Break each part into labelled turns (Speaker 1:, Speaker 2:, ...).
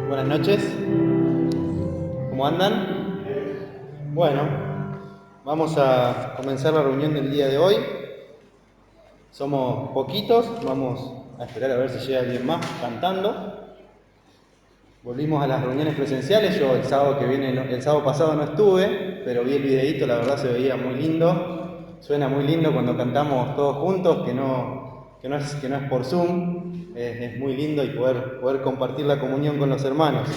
Speaker 1: Buenas noches, ¿cómo andan? Bueno, vamos a comenzar la reunión del día de hoy. Somos poquitos, vamos a esperar a ver si llega alguien más cantando. Volvimos a las reuniones presenciales. Yo el sábado pasado no estuve, pero vi el videíto, la verdad se veía muy lindo. Suena muy lindo cuando cantamos todos juntos, que no es por Zoom. Es muy lindo y poder compartir la comunión con los hermanos.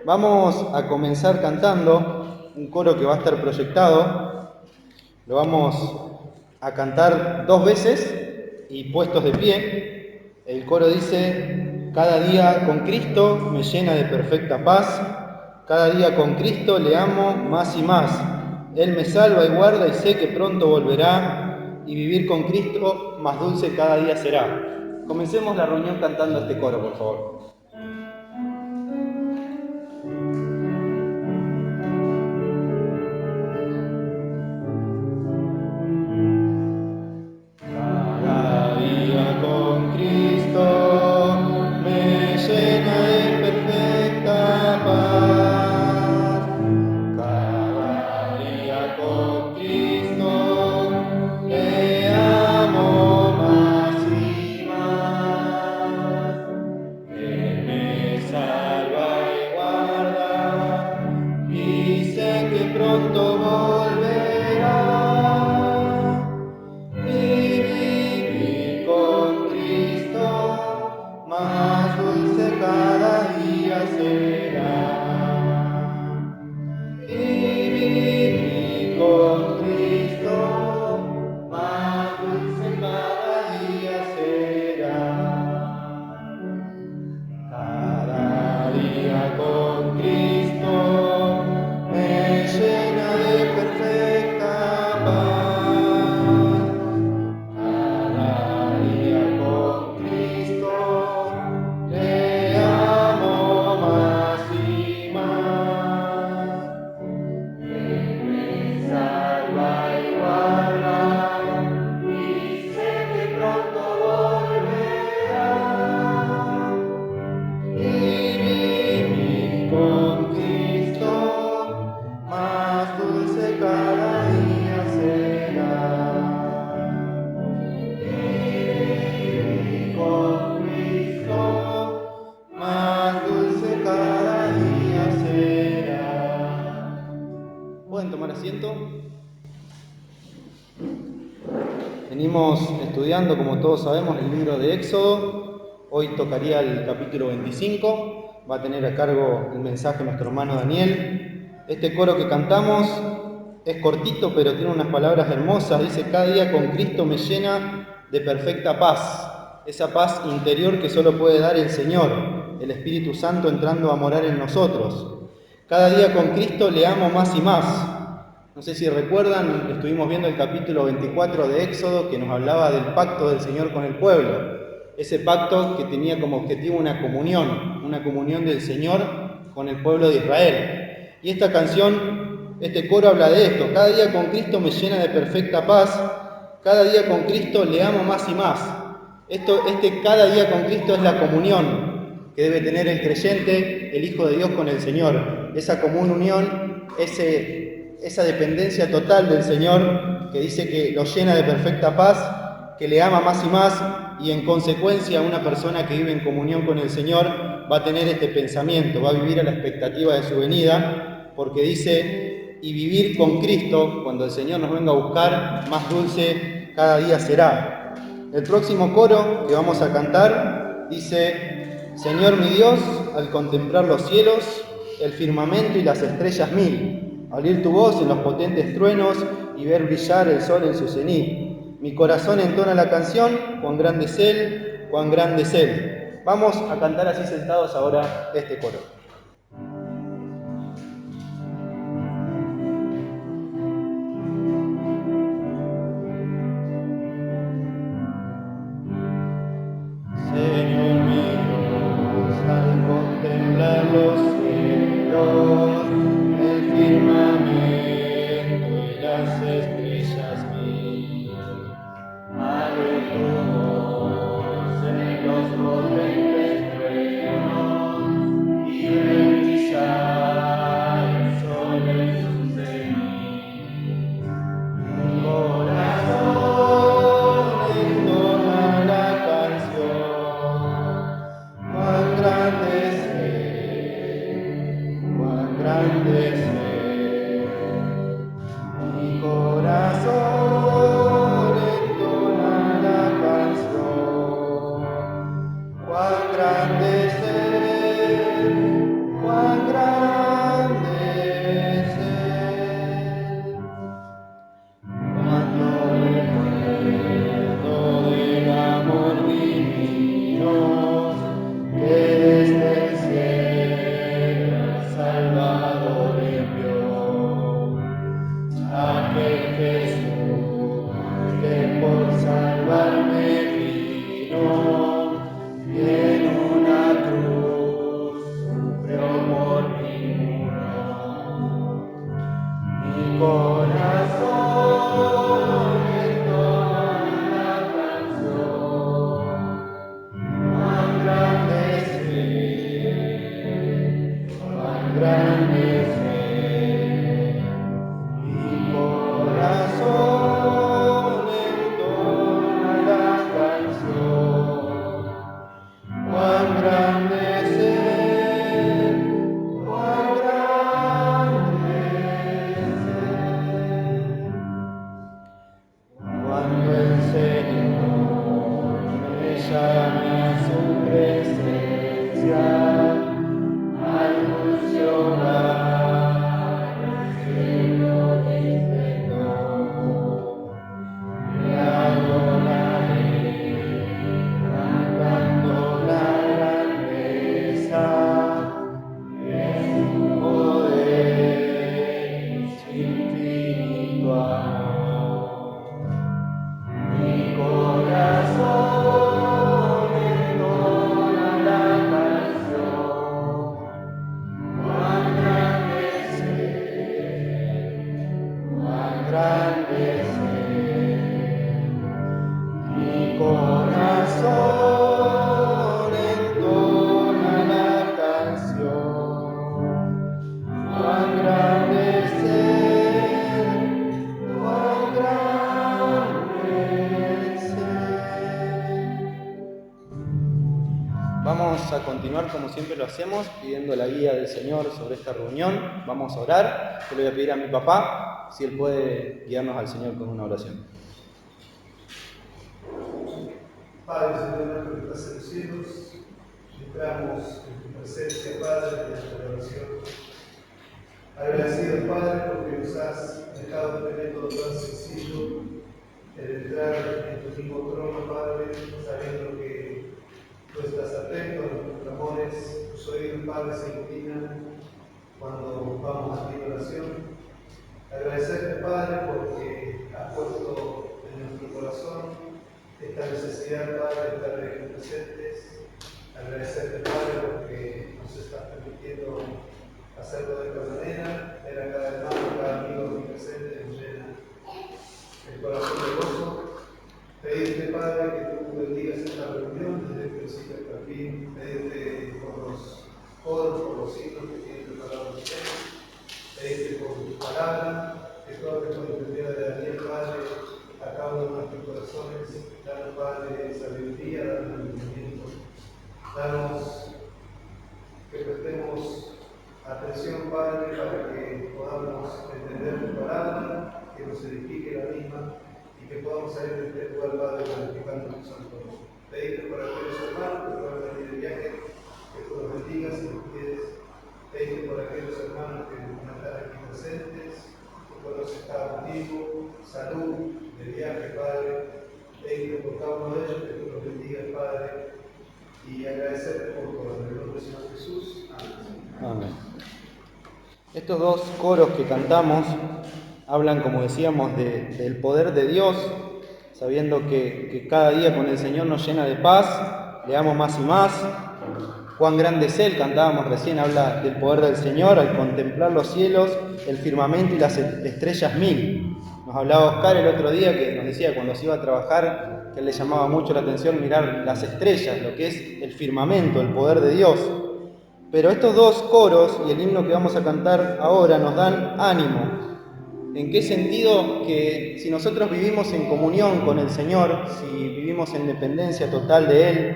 Speaker 1: Vamos a comenzar cantando un coro que va a estar proyectado. Lo vamos a cantar 2 veces y puestos de pie. El coro dice: cada día con Cristo me llena de perfecta paz. Cada día con Cristo le amo más y más. Él me salva y guarda y sé que pronto volverá. Y vivir con Cristo más dulce cada día será. Comencemos la reunión cantando este coro, por favor. Cada día con Cristo me llena de perfecta paz. Cada día con Cristo le amo más y más. Él me salva y guarda y sé que pronto volverá. Y vivir con Cristo más dulce cada día será. Y vivir con Cristo más dulce cada día será. Cada día con Cristo me llena de perfecta paz. Cada día con Cristo le amo más y más. Él me salva y guarda y sé que pronto volverá. Y vivir con Cristo más dulce cada día será. Vivir con Cristo más dulce cada día será. ¿Pueden tomar asiento? Venimos estudiando, como todos sabemos, el libro de Éxodo. Hoy tocaría el capítulo 25. Va a tener a cargo el mensaje nuestro hermano Daniel. Este coro que cantamos es cortito, pero tiene unas palabras hermosas. Dice: cada día con Cristo me llena de perfecta paz. Esa paz interior que solo puede dar el Señor, el Espíritu Santo entrando a morar en nosotros. Cada día con Cristo le amo más y más. No sé si recuerdan, estuvimos viendo el capítulo 24 de Éxodo, que nos hablaba del pacto del Señor con el pueblo. Ese pacto que tenía como objetivo una comunión del Señor con el pueblo de Israel. Y esta canción, este coro habla de esto: cada día con Cristo me llena de perfecta paz, cada día con Cristo le amo más y más. Cada día con Cristo es la comunión que debe tener el creyente, el Hijo de Dios, con el Señor. Esa común unión, esa dependencia total del Señor, que dice que lo llena de perfecta paz, que le ama más y más, y en consecuencia una persona que vive en comunión con el Señor va a tener este pensamiento, va a vivir a la expectativa de su venida, porque dice: y vivir con Cristo, cuando el Señor nos venga a buscar, más dulce cada día será. El próximo coro que vamos a cantar dice: Señor mi Dios, al contemplar los cielos, el firmamento y las estrellas mil, al oír tu voz en los potentes truenos y ver brillar el sol en su cenit, mi corazón entona la canción: cuán grande es Él, cuán grande es Él. Vamos a cantar así sentados ahora este coro. Señor mi Dios, al contemplar los cielos, el firmamento y las corazón entona la canción. Cuán grande es Él, cuán grande es Él. Mi corazón entona la canción. Cuán grande es Él, cuán grande es Él. Cuando el Señor me llame a su presencia, al dulce hogar, al cielo de esplendor, le adoraré, cantando la grandeza de su poder y su infinito amor. Mi corazón entona la canción. Cuán grande es Él, cuán grande es Él. Mi corazón entona la canción. Cuán grande es Él, cuán grande es Él. Vamos a continuar como siempre lo hacemos, pidiendo la guía del Señor sobre esta reunión. Vamos a orar. Yo le voy a pedir a mi papá si él puede guiarnos al Señor con una oración.
Speaker 2: Padre, Señor nuestro que estás en los cielos, entramos en tu presencia, Padre, en esta oración. Agradecido, Padre, porque nos has dejado tener todo tan sencillo, el entrar en tu mismo trono, Padre, sabiendo que tú estás atento a nuestros clamores, tus oídos, Padre, se iluminan cuando vamos a ti en oración. Agradecerte, Padre, porque has puesto en nuestro corazón esta necesidad, Padre, de estar aquí presentes. Agradecerte, Padre, porque nos estás permitiendo hacerlo de esta manera. Ver a cada hermano, cada amigo aquí presente, nos llena el corazón de gozo. Pedirte, Padre, que tú bendigas esta reunión desde el principio hasta el fin. Pedirte por los coros, por los signos que tienen preparados ustedes. Pedirte por tu palabra, que todo lo que con entendida de Daniel, Padre, a cada uno de nuestros corazones. Danos, Padre, sabiduría, danos entendimiento. Danos que prestemos atención, Padre, para que podamos entender tu palabra, que nos edifique la misma y que podamos salir de este lugar, Padre, glorificando tu santo nombre. Pedirte por aquellos hermanos que van a venir de viaje, que tú los bendigas y los cuides. Pedirte por aquellos hermanos que no están aquí presentes, que puedas estar contigo, salud, de viaje, Padre. Pedirte por cada uno de ellos, que tú los bendigas, Padre, y agradecerte por todo. En el nombre del Señor Jesús. Amén.
Speaker 1: Amén. Estos dos coros que cantamos hablan, como decíamos, del poder de Dios, sabiendo que cada día con el Señor nos llena de paz, le damos más y más. Cuán grande es Él, cantábamos recién, habla del poder del Señor al contemplar los cielos, el firmamento y las estrellas mil. Nos hablaba Oscar el otro día que nos decía cuando se iba a trabajar que le llamaba mucho la atención mirar las estrellas, lo que es el firmamento, el poder de Dios. Pero estos dos coros y el himno que vamos a cantar ahora nos dan ánimo. ¿En qué sentido? Que si nosotros vivimos en comunión con el Señor, si vivimos en dependencia total de Él,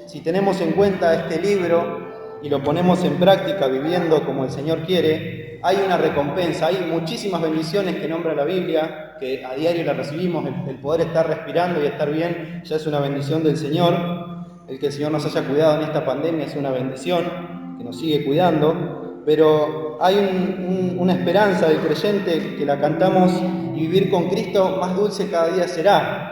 Speaker 1: si tenemos en cuenta este libro y lo ponemos en práctica viviendo como el Señor quiere, hay una recompensa, hay muchísimas bendiciones que nombra la Biblia, que a diario la recibimos, el poder estar respirando y estar bien ya es una bendición del Señor, el que el Señor nos haya cuidado en esta pandemia es una bendición, que nos sigue cuidando, pero hay una esperanza del creyente que la cantamos y vivir con Cristo más dulce cada día será.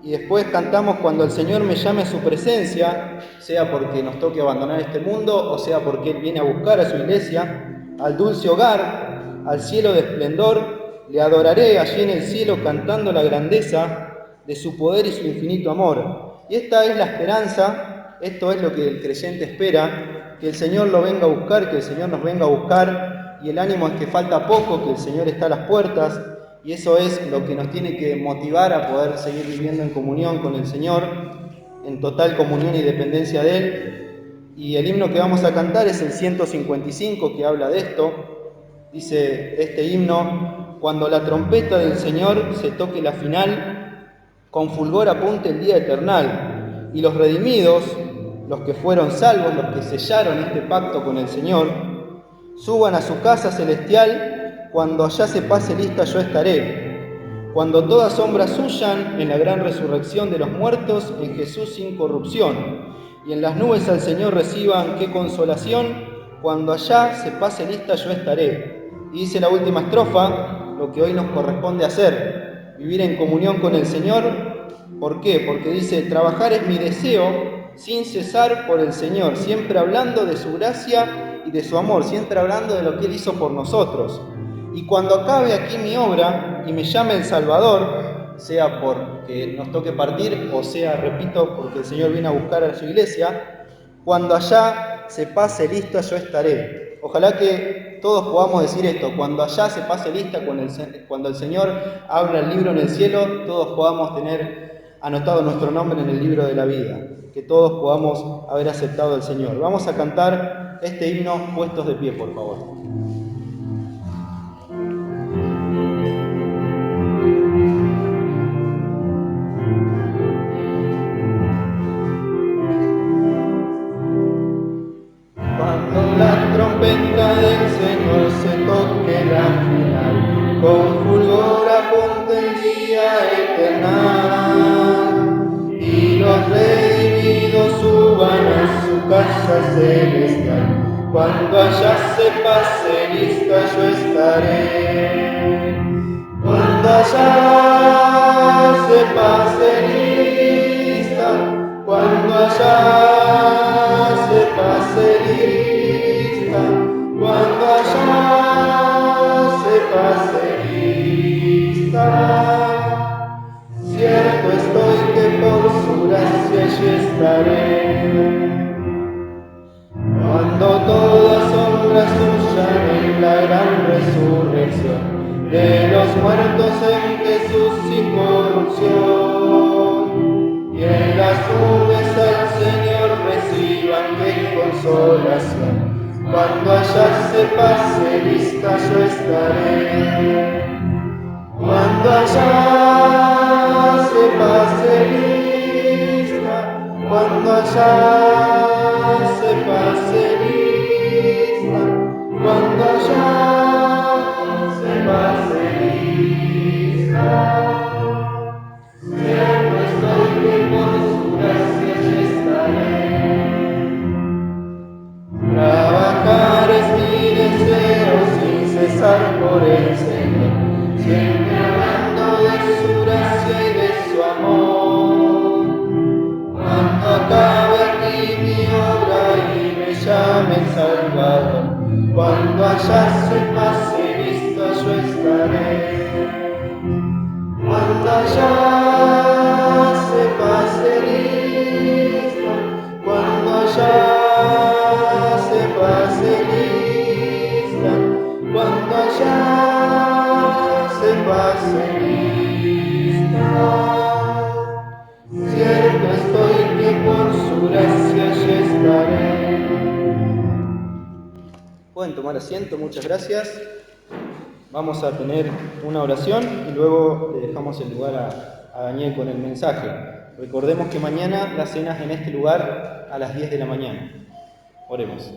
Speaker 1: Y después cantamos cuando el Señor me llame a su presencia, sea porque nos toque abandonar este mundo o sea porque Él viene a buscar a su iglesia, al dulce hogar, al cielo de esplendor, le adoraré allí en el cielo cantando la grandeza de su poder y su infinito amor. Y esta es la esperanza, esto es lo que el creyente espera, que el Señor lo venga a buscar, que el Señor nos venga a buscar y el ánimo es que falta poco, que el Señor está a las puertas, y eso es lo que nos tiene que motivar a poder seguir viviendo en comunión con el Señor, en total comunión y dependencia de Él. Y el himno que vamos a cantar es el 155, que habla de esto. Dice este himno: cuando la trompeta del Señor se toque la final, con fulgor apunte el día eternal, y los redimidos, los que fueron salvos, los que sellaron este pacto con el Señor, suban a su casa celestial, cuando allá se pase lista yo estaré. Cuando todas sombras huyan en la gran resurrección de los muertos, en Jesús sin corrupción, y en las nubes al Señor reciban qué consolación, cuando allá se pase lista yo estaré. Y dice la última estrofa, lo que hoy nos corresponde hacer, vivir en comunión con el Señor. ¿Por qué? Porque dice: trabajar es mi deseo sin cesar por el Señor, siempre hablando de su gracia y de su amor, siempre hablando de lo que Él hizo por nosotros. Y cuando acabe aquí mi obra y me llame el Salvador, sea porque nos toque partir o sea, repito, porque el Señor viene a buscar a su iglesia, cuando allá se pase lista yo estaré. Ojalá que todos podamos decir esto: cuando allá se pase lista, cuando el Señor abra el libro en el cielo, todos podamos tener anotado nuestro nombre en el libro de la vida, que todos podamos haber aceptado al Señor. Vamos a cantar este himno puestos de pie, por favor. Cuando la trompeta del Señor se toque la final, con fulgor apunte el día eternal, y los redimidos suban a su casa celestial, cuando allá se pase lista yo estaré. Cuando allá se pase lista, cuando allá se pase lista, cuando allá se pase lista, cierto estoy que por su gracia allí estaré. Cuando todas sombras huyan en la gran resurrección de los muertos en Jesús sin corrupción, y en las nubes al Señor reciban qué consolación, cuando allá se pase lista yo estaré. Cuando allá se pase lista, cuando allá se pase lista, cuando allá se pase lista, cierto estoy que por su gracia yo estaré. Trabajar es mi deseo sin cesar por el Señor, siempre hablando de su gracia y de su amor. Cuando acabe aquí mi obra y me llame el Salvador, cuando allá se pase lista yo estaré. Cuando allá se pase lista, cuando allá se pase lista, cuando allá se pase lista, cierto estoy que por su gracia yo estaré. Pueden tomar asiento, muchas gracias. Vamos a tener una oración y luego le dejamos el lugar a Daniel con el mensaje. Recordemos que mañana la cena es en este lugar a las 10 de la mañana. Oremos.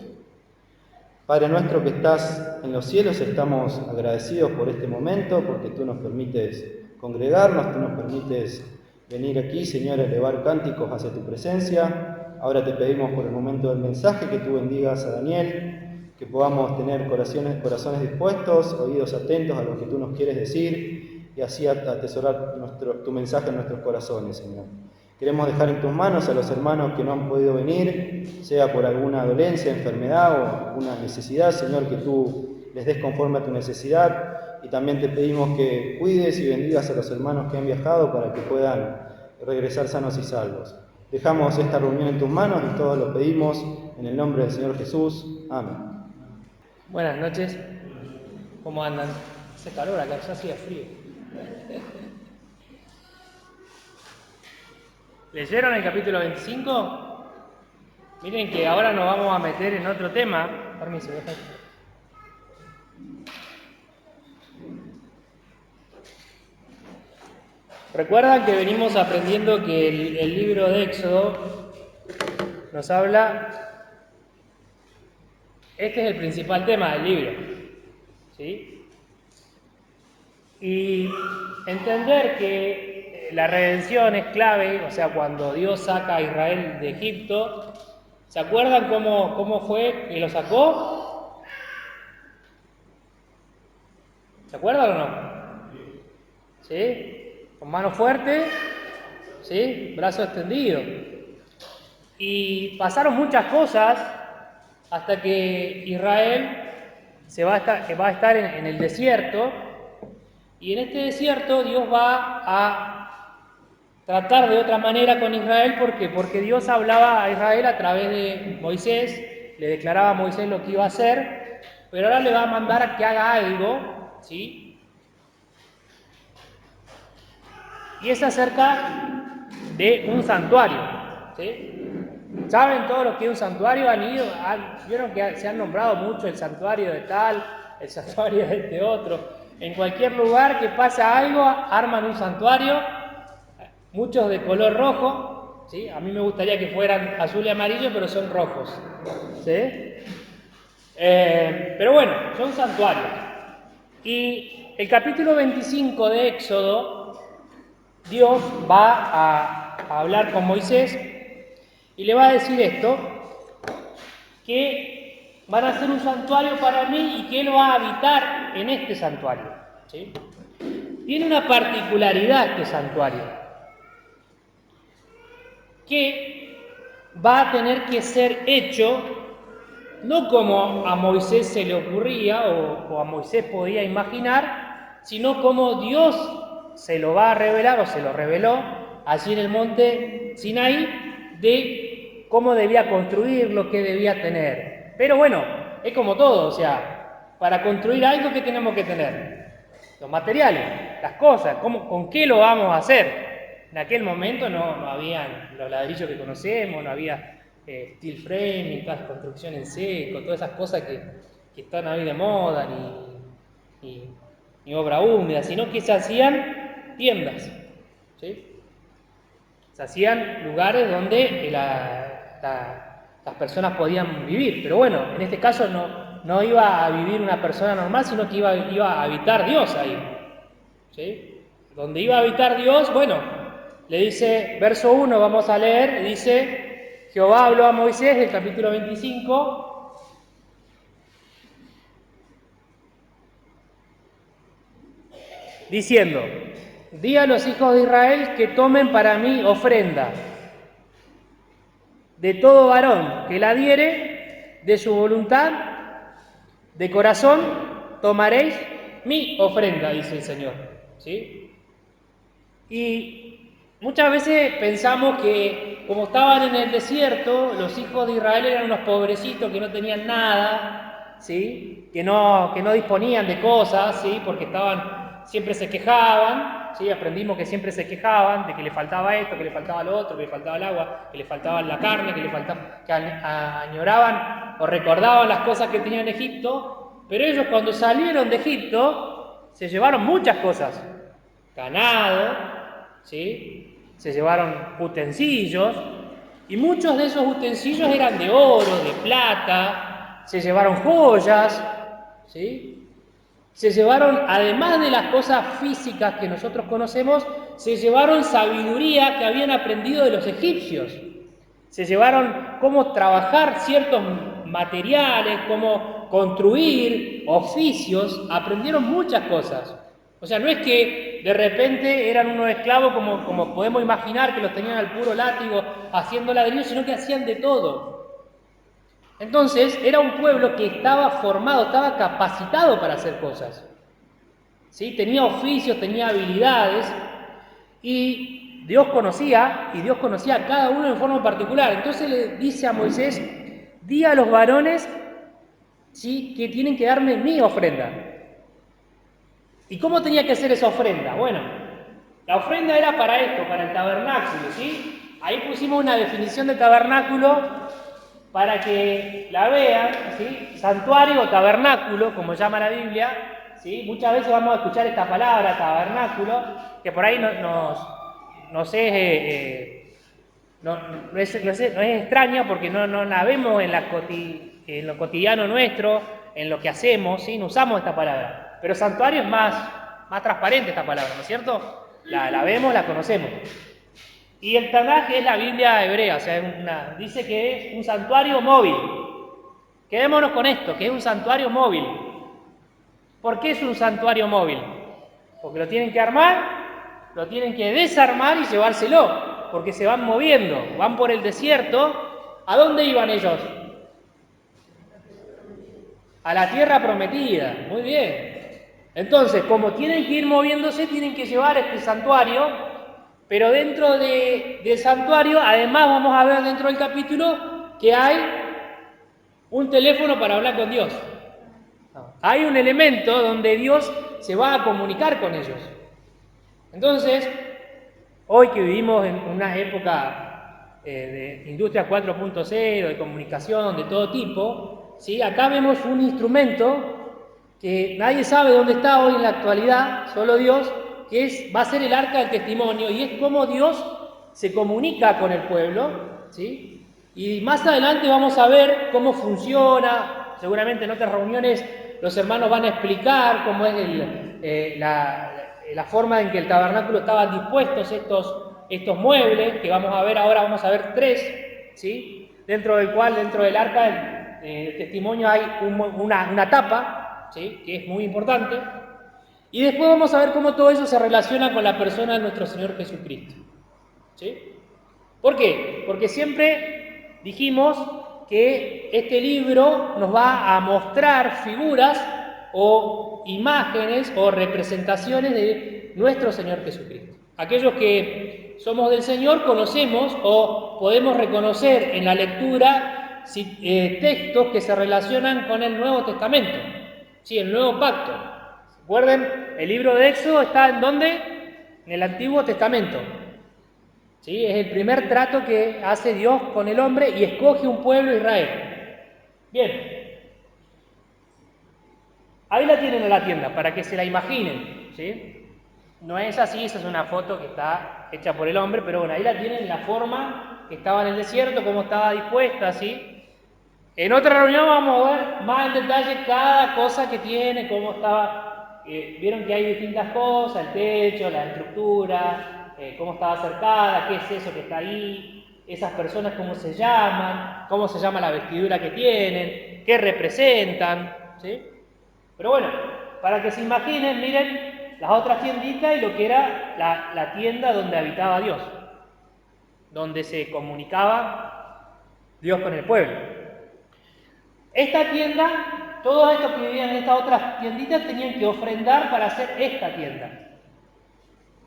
Speaker 1: Padre nuestro que estás en los cielos, estamos agradecidos por este momento, porque tú nos permites congregarnos, tú nos permites venir aquí, Señor, a elevar cánticos hacia tu presencia. Ahora te pedimos por el momento del mensaje que tú bendigas a Daniel, que podamos tener corazones dispuestos, oídos atentos a lo que tú nos quieres decir y así atesorar tu mensaje en nuestros corazones, Señor. Queremos dejar en tus manos a los hermanos que no han podido venir, sea por alguna dolencia, enfermedad o alguna necesidad, Señor, que tú les des conforme a tu necesidad. Y también te pedimos que cuides y bendigas a los hermanos que han viajado para que puedan regresar sanos y salvos. Dejamos esta reunión en tus manos y todo lo pedimos en el nombre del Señor Jesús. Amén.
Speaker 3: Buenas noches. ¿Cómo andan? Hace calor acá, ya hacía frío. ¿Leyeron el capítulo 25? Miren que ahora nos vamos a meter en otro tema. Permiso, deja. Recuerdan que venimos aprendiendo que el libro de Éxodo nos habla. Este es el principal tema del libro, ¿sí? Y entender que la redención es clave, o sea, cuando Dios saca a Israel de Egipto, ¿se acuerdan cómo fue que lo sacó? ¿Se acuerdan o no? ¿Sí? Con mano fuerte, ¿sí? Brazo extendido. Y pasaron muchas cosas hasta que Israel va a estar en el desierto. Y en este desierto Dios va a tratar de otra manera con Israel. ¿Por qué? Porque Dios hablaba a Israel a través de Moisés, le declaraba a Moisés lo que iba a hacer, pero ahora le va a mandar a que haga algo, ¿sí? Y es acerca de un santuario, ¿sí? ¿Saben todo lo que es un santuario? Vieron que se han nombrado mucho el santuario de tal, el santuario de este otro. En cualquier lugar que pasa algo, arman un santuario, muchos de color rojo, ¿sí? A mí me gustaría que fueran azul y amarillo, pero son rojos, ¿sí? Pero bueno, son santuarios. Y el capítulo 25 de Éxodo, Dios va a hablar con Moisés y le va a decir esto, que van a hacer un santuario para mí y que Él va a habitar en este santuario, ¿sí? Tiene una particularidad este santuario, que va a tener que ser hecho no como a Moisés se le ocurría o a Moisés podía imaginar, sino como Dios se lo va a revelar o se lo reveló allí en el monte Sinaí de cómo debía construirlo, qué debía tener. Pero bueno, es como todo, o sea, para construir algo, ¿qué tenemos que tener? Los materiales, las cosas, con qué lo vamos a hacer. En aquel momento no habían los ladrillos que conocemos, no había steel framing, construcción en seco, todas esas cosas que están ahí de moda, ni obra húmeda, sino que se hacían tiendas, ¿sí? Se hacían lugares donde las personas podían vivir, pero bueno, en este caso no iba a vivir una persona normal, sino que iba a habitar Dios ahí, ¿sí? Donde iba a habitar Dios, bueno, le dice, verso 1, vamos a leer, dice, Jehová habló a Moisés, del capítulo 25, diciendo, di a los hijos de Israel que tomen para mí ofrenda de todo varón que la diere de su voluntad, de corazón tomaréis mi ofrenda, dice el Señor, ¿sí? Y muchas veces pensamos que como estaban en el desierto, los hijos de Israel eran unos pobrecitos que no tenían nada, ¿sí? Que no disponían de cosas, ¿sí? Porque siempre se quejaban, ¿sí? Aprendimos que siempre se quejaban de que le faltaba esto, que le faltaba lo otro, que le faltaba el agua, que le faltaba la carne, que añoraban o recordaban las cosas que tenían en Egipto, pero ellos cuando salieron de Egipto se llevaron muchas cosas, ganado, ¿sí? Se llevaron utensilios, y muchos de esos utensilios eran de oro, de plata, se llevaron joyas, ¿sí? Se llevaron, además de las cosas físicas que nosotros conocemos, se llevaron sabiduría que habían aprendido de los egipcios. Se llevaron cómo trabajar ciertos materiales, cómo construir oficios, aprendieron muchas cosas. O sea, no es que de repente eran unos esclavos como podemos imaginar que los tenían al puro látigo haciendo ladrillos, sino que hacían de todo. Entonces, era un pueblo que estaba formado, estaba capacitado para hacer cosas, ¿sí? Tenía oficios, tenía habilidades, y Dios conocía a cada uno en forma particular. Entonces le dice a Moisés, di a los varones, ¿sí?, que tienen que darme mi ofrenda. ¿Y cómo tenía que ser esa ofrenda? Bueno, la ofrenda era para esto, para el tabernáculo, ¿sí? Ahí pusimos una definición de tabernáculo para que la vean, ¿sí? Santuario o tabernáculo, como llama la Biblia, ¿sí? Muchas veces vamos a escuchar esta palabra, tabernáculo, que por ahí no es extraña porque no la vemos en lo cotidiano nuestro, en lo que hacemos, ¿sí? No usamos esta palabra. Pero santuario es más transparente esta palabra, ¿no es cierto? La vemos, la conocemos. Y el Tanaj es la Biblia hebrea, o sea, dice que es un santuario móvil. Quedémonos con esto, que es un santuario móvil. ¿Por qué es un santuario móvil? Porque lo tienen que armar, lo tienen que desarmar y llevárselo, porque se van moviendo, van por el desierto. ¿A dónde iban ellos? A la tierra prometida, muy bien. Entonces, como tienen que ir moviéndose, tienen que llevar este santuario. Pero dentro del santuario, además vamos a ver dentro del capítulo que hay un teléfono para hablar con Dios. Hay un elemento donde Dios se va a comunicar con ellos. Entonces, hoy que vivimos en una época de industria 4.0, de comunicación de todo tipo, ¿sí? Acá vemos un instrumento que nadie sabe dónde está hoy en la actualidad, solo Dios, que va a ser el arca del testimonio, y es cómo Dios se comunica con el pueblo, ¿sí? Y más adelante vamos a ver cómo funciona. Seguramente en otras reuniones los hermanos van a explicar cómo es la forma en que el tabernáculo estaban dispuestos estos muebles, que vamos a ver ahora. Vamos a ver 3, ¿sí? Dentro del arca del testimonio hay una tapa, ¿sí? Que es muy importante. Y después vamos a ver cómo todo eso se relaciona con la persona de nuestro Señor Jesucristo, ¿sí? ¿Por qué? Porque siempre dijimos que este libro nos va a mostrar figuras o imágenes o representaciones de nuestro Señor Jesucristo. Aquellos que somos del Señor conocemos o podemos reconocer en la lectura textos que se relacionan con el Nuevo Testamento, ¿sí? El Nuevo Pacto. Recuerden, el libro de Éxodo está ¿en dónde? En el Antiguo Testamento. ¿Sí? Es el primer trato que hace Dios con el hombre y escoge un pueblo, Israel. Bien. Ahí la tienen en la tienda, para que se la imaginen, ¿sí? No es así, esa es una foto que está hecha por el hombre, pero bueno, ahí la tienen, la forma que estaba en el desierto, cómo estaba dispuesta, ¿sí? En otra reunión vamos a ver más en detalle cada cosa que tiene, cómo estaba. Vieron que hay distintas cosas, el techo, la estructura, cómo estaba cercada, qué es eso que está ahí, esas personas cómo se llama la vestidura que tienen, qué representan, ¿sí? Pero bueno, para que se imaginen, miren las otras tienditas y lo que era la tienda donde habitaba Dios, donde se comunicaba Dios con el pueblo. Esta tienda, todos estos que vivían en estas otras tienditas tenían que ofrendar para hacer esta tienda.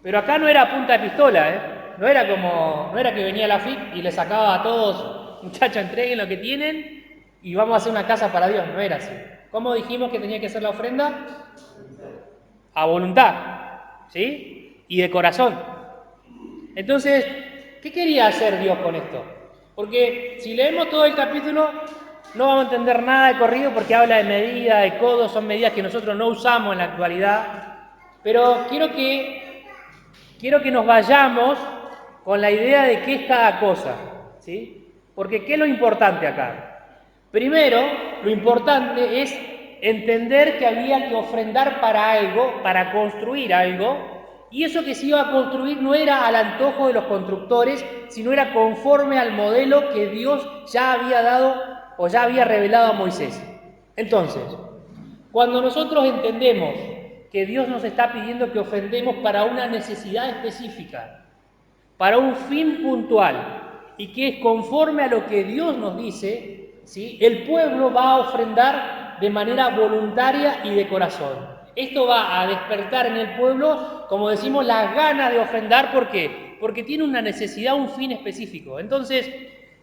Speaker 3: Pero acá no era a punta de pistola, no era que venía la FIC y le sacaba a todos, muchachos, entreguen lo que tienen y vamos a hacer una casa para Dios. No era así. ¿Cómo dijimos que tenía que ser la ofrenda? A voluntad, ¿sí? Y de corazón. Entonces, ¿qué quería hacer Dios con esto? Porque si leemos todo el capítulo, no vamos a entender nada de corrido porque habla de medida, de codos, son medidas que nosotros no usamos en la actualidad. Pero quiero que nos vayamos con la idea de qué es cada cosa, ¿sí? Porque ¿qué es lo importante acá? Primero, lo importante es entender que había que ofrendar para algo, para construir algo, y eso que se iba a construir no era al antojo de los constructores, sino era conforme al modelo que Dios ya había dado o ya había revelado a Moisés. Entonces, cuando nosotros entendemos que Dios nos está pidiendo que ofrendemos para una necesidad específica, para un fin puntual, y que es conforme a lo que Dios nos dice, ¿sí? El pueblo va a ofrendar de manera voluntaria y de corazón. Esto va a despertar en el pueblo, como decimos, las ganas de ofrendar. ¿Por qué? Porque tiene una necesidad, un fin específico. Entonces,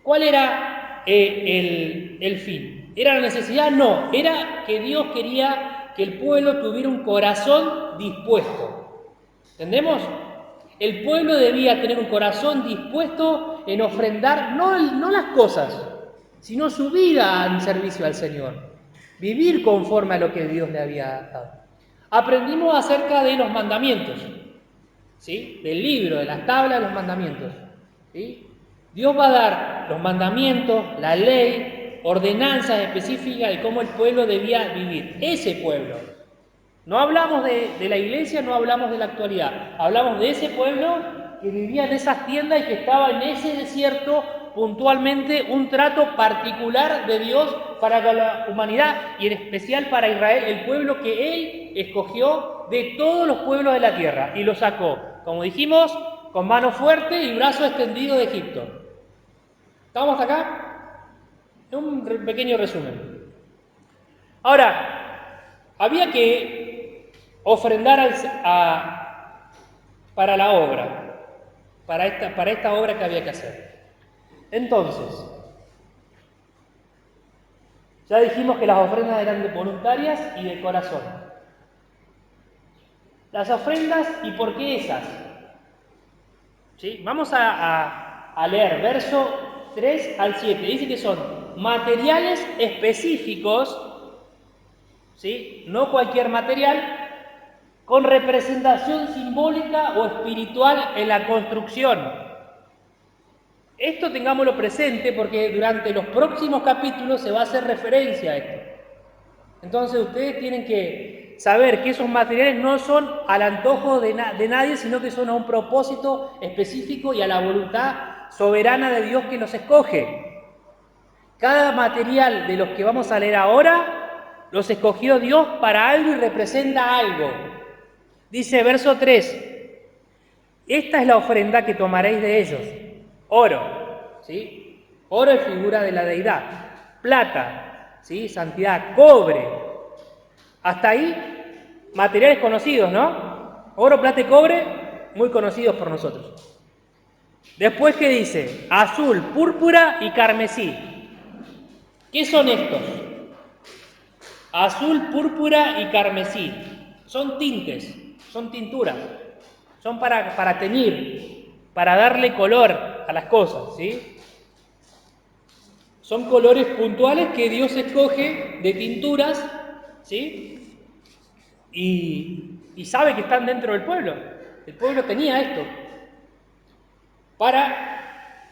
Speaker 3: ¿cuál era el fin? ¿Era la necesidad? No, era que Dios quería que el pueblo tuviera un corazón dispuesto. ¿Entendemos? El pueblo debía tener un corazón dispuesto en ofrendar no las cosas, sino su vida en servicio al Señor. Vivir conforme a lo que Dios le había dado. Aprendimos acerca de los mandamientos, ¿sí? Del libro, de las tablas de los mandamientos, ¿sí? Dios va a dar los mandamientos, la ley, ordenanzas específicas de cómo el pueblo debía vivir. Ese pueblo. No hablamos de la iglesia, no hablamos de la actualidad. Hablamos de ese pueblo que vivía en esas tiendas y que estaba en ese desierto, puntualmente un trato particular de Dios para la humanidad y en especial para Israel, el pueblo que Él escogió de todos los pueblos de la tierra y lo sacó, como dijimos, con mano fuerte y brazo extendido de Egipto. ¿Estamos hasta acá? Un pequeño resumen. Ahora, había que ofrendar para la obra, para esta obra que había que hacer. Entonces, ya dijimos que las ofrendas eran voluntarias y de corazón. Las ofrendas, ¿y por qué esas? ¿Sí? Vamos a leer verso 3 al 7. Dice que son materiales específicos, ¿sí? No cualquier material, con representación simbólica o espiritual en la construcción. Esto tengámoslo presente porque durante los próximos capítulos se va a hacer referencia a esto. Entonces ustedes tienen que saber que esos materiales no son al antojo de nadie, sino que son a un propósito específico y a la voluntad soberana de Dios que los escoge. Cada material de los que vamos a leer ahora los escogió Dios para algo y representa algo. Dice verso 3, esta es la ofrenda que tomaréis de ellos. Oro, ¿sí? Oro es figura de la deidad. Plata, ¿sí? Santidad. Cobre. Hasta ahí, materiales conocidos, ¿no? Oro, plata y cobre, muy conocidos por nosotros. Después, ¿qué dice? Azul, púrpura y carmesí. ¿Qué son estos? Azul, púrpura y carmesí. Son tintes, son tinturas. Son para teñir, para darle color a las cosas, ¿sí? Son colores puntuales que Dios escoge de tinturas, ¿sí? Y sabe que están dentro del pueblo. El pueblo tenía esto para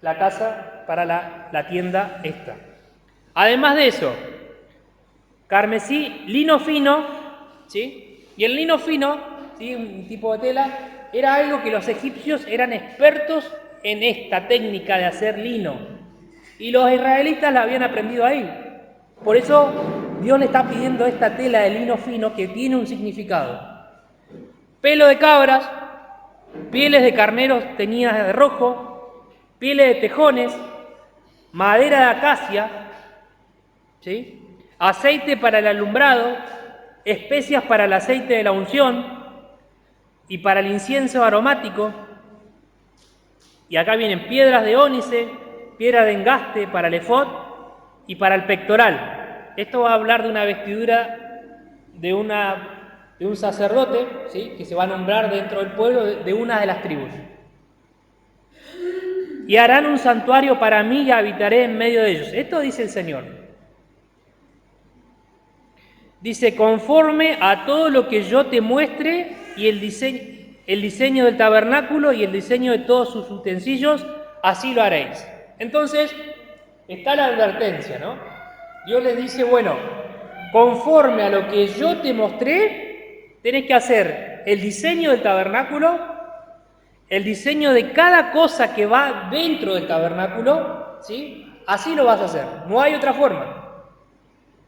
Speaker 3: la casa, para la tienda esta. Además de eso, carmesí, lino fino, ¿sí? Y el lino fino, ¿sí? Un tipo de tela, era algo que los egipcios eran expertos en esta técnica de hacer lino. Y los israelitas la habían aprendido ahí. Por eso Dios le está pidiendo esta tela de lino fino que tiene un significado. Pelo de cabras, pieles de carneros teñidas de rojo, pieles de tejones, madera de acacia, ¿sí? Aceite para el alumbrado, especias para el aceite de la unción y para el incienso aromático. Y acá vienen piedras de ónice, piedra de engaste para el efod y para el pectoral. Esto va a hablar de una vestidura de un sacerdote, ¿sí? Que se va a nombrar dentro del pueblo de una de las tribus. Y harán un santuario para mí y habitaré en medio de ellos. Esto dice el Señor. Dice, conforme a todo lo que yo te muestre y el diseño del tabernáculo y el diseño de todos sus utensilios, así lo haréis. Entonces, está la advertencia, ¿no? Dios les dice, bueno, conforme a lo que yo te mostré, tenés que hacer el diseño del tabernáculo, el diseño de cada cosa que va dentro del tabernáculo, ¿sí? Así lo vas a hacer, no hay otra forma.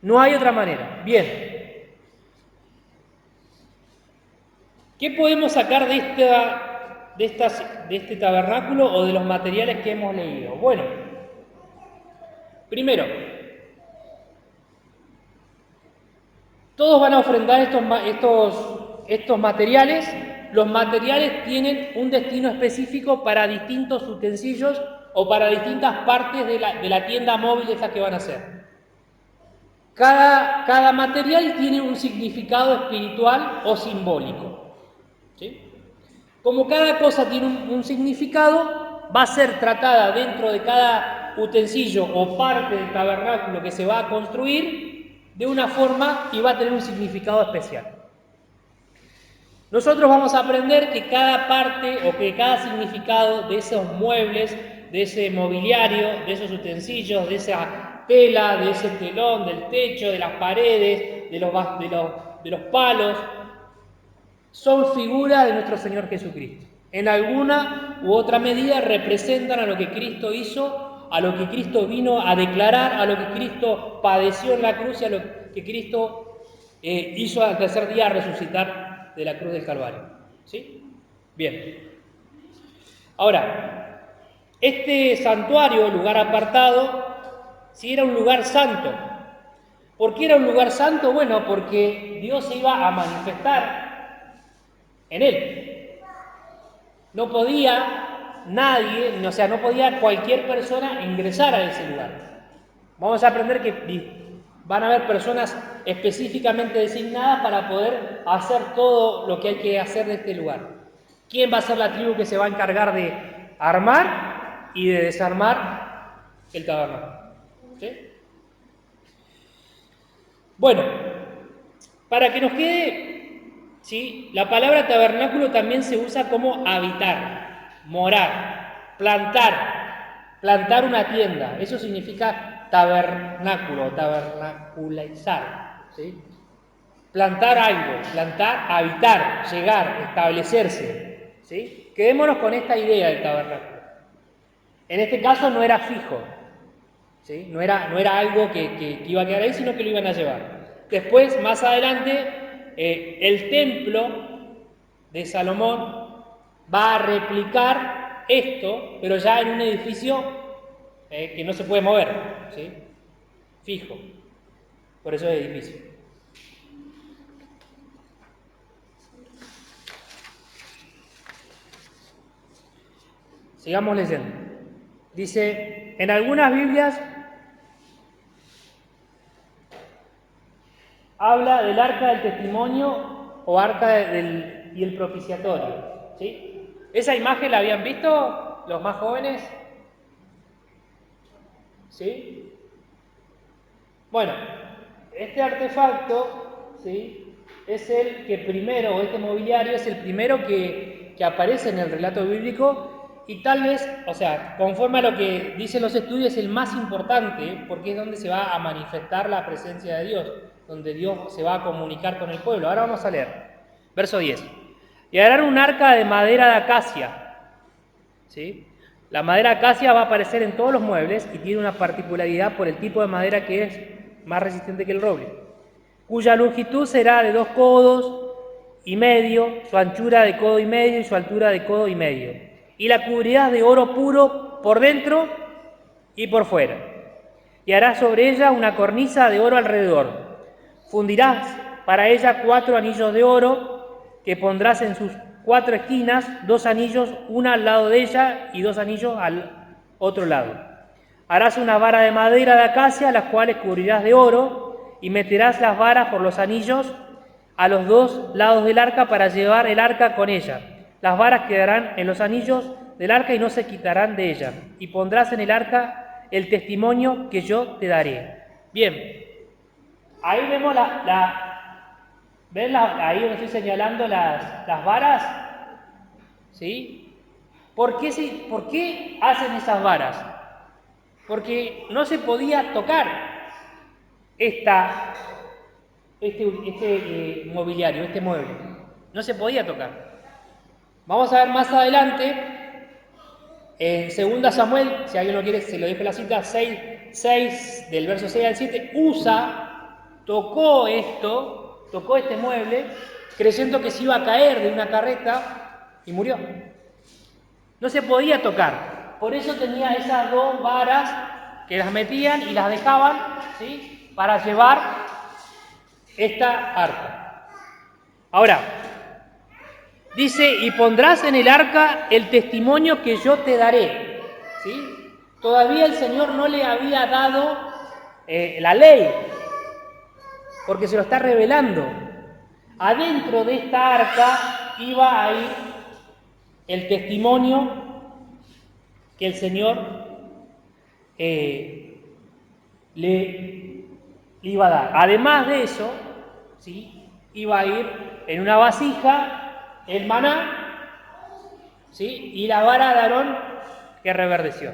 Speaker 3: No hay otra manera. Bien. ¿Qué podemos sacar de este tabernáculo o de los materiales que hemos leído? Bueno, primero, todos van a ofrendar estos materiales. Los materiales tienen un destino específico para distintos utensilios o para distintas partes de la tienda móvil esta que van a hacer. Cada material tiene un significado espiritual o simbólico. ¿Sí? Como cada cosa tiene un significado, va a ser tratada dentro de cada utensilio o parte del tabernáculo que se va a construir de una forma y va a tener un significado especial. Nosotros vamos a aprender que cada parte o que cada significado de esos muebles, de ese mobiliario, de esos utensilios, de esa tela, de ese telón, del techo, de las paredes, de los palos, son figuras de nuestro Señor Jesucristo. En alguna u otra medida representan a lo que Cristo hizo, a lo que Cristo vino a declarar, a lo que Cristo padeció en la cruz y a lo que Cristo hizo al tercer día resucitar de la cruz del Calvario. ¿Sí? Bien. Ahora, este santuario, lugar apartado, sí era un lugar santo. ¿Por qué era un lugar santo? Bueno, porque Dios se iba a manifestar en él. No podía nadie, o sea, no podía cualquier persona ingresar a ese lugar. Vamos a aprender que van a haber personas específicamente designadas para poder hacer todo lo que hay que hacer de este lugar. ¿Quién va a ser la tribu que se va a encargar de armar y de desarmar el tabernáculo? ¿Sí? Bueno, para que nos quede, ¿sí? La palabra tabernáculo también se usa como habitar, morar, plantar una tienda. Eso significa tabernáculo, tabernaculizar, ¿sí? Plantar algo, habitar, llegar, establecerse, ¿sí? Quedémonos con esta idea del tabernáculo. En este caso no era fijo, ¿sí? No era algo que iba a quedar ahí, sino que lo iban a llevar. Después, más adelante, el templo de Salomón va a replicar esto, pero ya en un edificio que no se puede mover, ¿sí? Fijo. Por eso es edificio. Sigamos leyendo. Dice, en algunas Biblias habla del arca del testimonio o arca y el propiciatorio, ¿sí? ¿Esa imagen la habían visto los más jóvenes? ¿Sí? Bueno, este artefacto, ¿sí? Es el que primero, o este mobiliario es el primero que aparece en el relato bíblico y tal vez, o sea, conforme a lo que dicen los estudios, es el más importante porque es donde se va a manifestar la presencia de Dios, donde Dios se va a comunicar con el pueblo. Ahora vamos a leer, verso 10. Y harán un arca de madera de acacia, ¿sí? La madera acacia va a aparecer en todos los muebles y tiene una particularidad por el tipo de madera que es más resistente que el roble, cuya longitud será de 2 codos y medio, su anchura de codo y medio y su altura de codo y medio. Y la cubrirás de oro puro por dentro y por fuera. Y harás sobre ella una cornisa de oro alrededor. Fundirás para ella 4 anillos de oro que pondrás en sus 4 esquinas, 2 anillos, una al lado de ella y 2 anillos al otro lado. Harás una vara de madera de acacia, las cuales cubrirás de oro, y meterás las varas por los anillos a los 2 lados del arca para llevar el arca con ella. Las varas quedarán en los anillos del arca y no se quitarán de ella. Y pondrás en el arca el testimonio que yo te daré. Bien, ahí vemos ¿ven ahí donde estoy señalando las varas? ¿Sí? ¿Por qué hacen esas varas? Porque no se podía tocar este mobiliario, este mueble. No se podía tocar. Vamos a ver más adelante, en 2 Samuel, si alguien lo quiere, se lo dejo la cita, 6 del verso 6 al 7, tocó este mueble, creyendo que se iba a caer de una carreta y murió. No se podía tocar. Por eso tenía esas 2 varas que las metían y las dejaban, ¿sí? Para llevar esta arca. Ahora, dice, y pondrás en el arca el testimonio que yo te daré, ¿sí? Todavía el Señor no le había dado la ley, porque se lo está revelando. Adentro de esta arca iba a ir el testimonio que el Señor le iba a dar. Además de eso, ¿sí?, iba a ir en una vasija el maná, ¿sí?, y la vara de Aarón que reverdeció.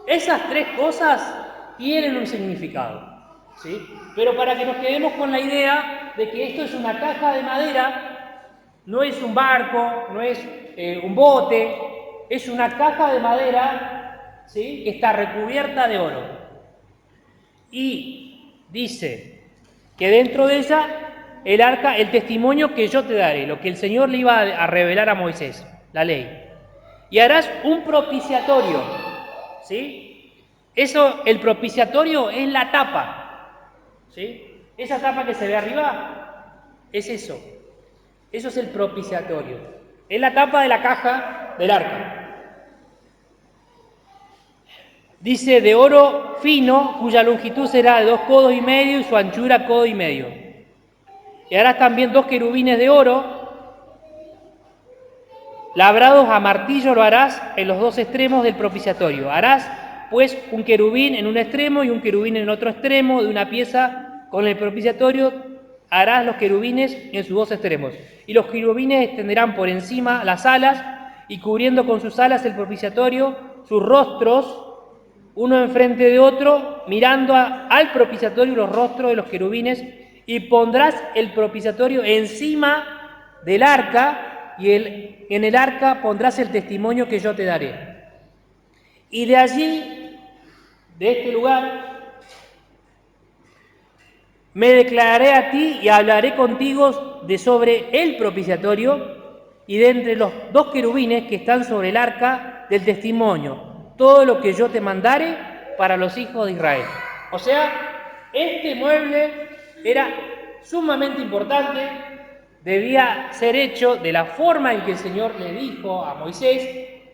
Speaker 3: Esas tres cosas tienen un significado, ¿sí? Pero para que nos quedemos con la idea de que esto es una caja de madera, no es un barco, no es un bote, es una caja de madera, ¿sí?, que está recubierta de oro. Y dice que dentro de ella el arca, el testimonio que yo te daré, lo que el Señor le iba a revelar a Moisés, la ley. Y harás un propiciatorio, ¿sí? Eso, el propiciatorio es la tapa, ¿sí? Esa tapa que se ve arriba es eso. Eso es el propiciatorio. Es la tapa de la caja del arca. Dice, de oro fino, cuya longitud será de 2 codos y medio y su anchura 1,5 codos. Y harás también 2 querubines de oro, labrados a martillo lo harás en los 2 extremos del propiciatorio. Harás, pues, un querubín en un extremo y un querubín en otro extremo de una pieza con el propiciatorio. Harás los querubines en sus 2 extremos. Y los querubines extenderán por encima las alas y cubriendo con sus alas el propiciatorio, sus rostros, uno enfrente de otro, mirando al propiciatorio los rostros de los querubines, y pondrás el propiciatorio encima del arca, y en el arca pondrás el testimonio que yo te daré. Y de allí, de este lugar, me declararé a ti y hablaré contigo de sobre el propiciatorio y de entre los 2 querubines que están sobre el arca del testimonio, todo lo que yo te mandare para los hijos de Israel. O sea, este mueble era sumamente importante, debía ser hecho de la forma en que el Señor le dijo a Moisés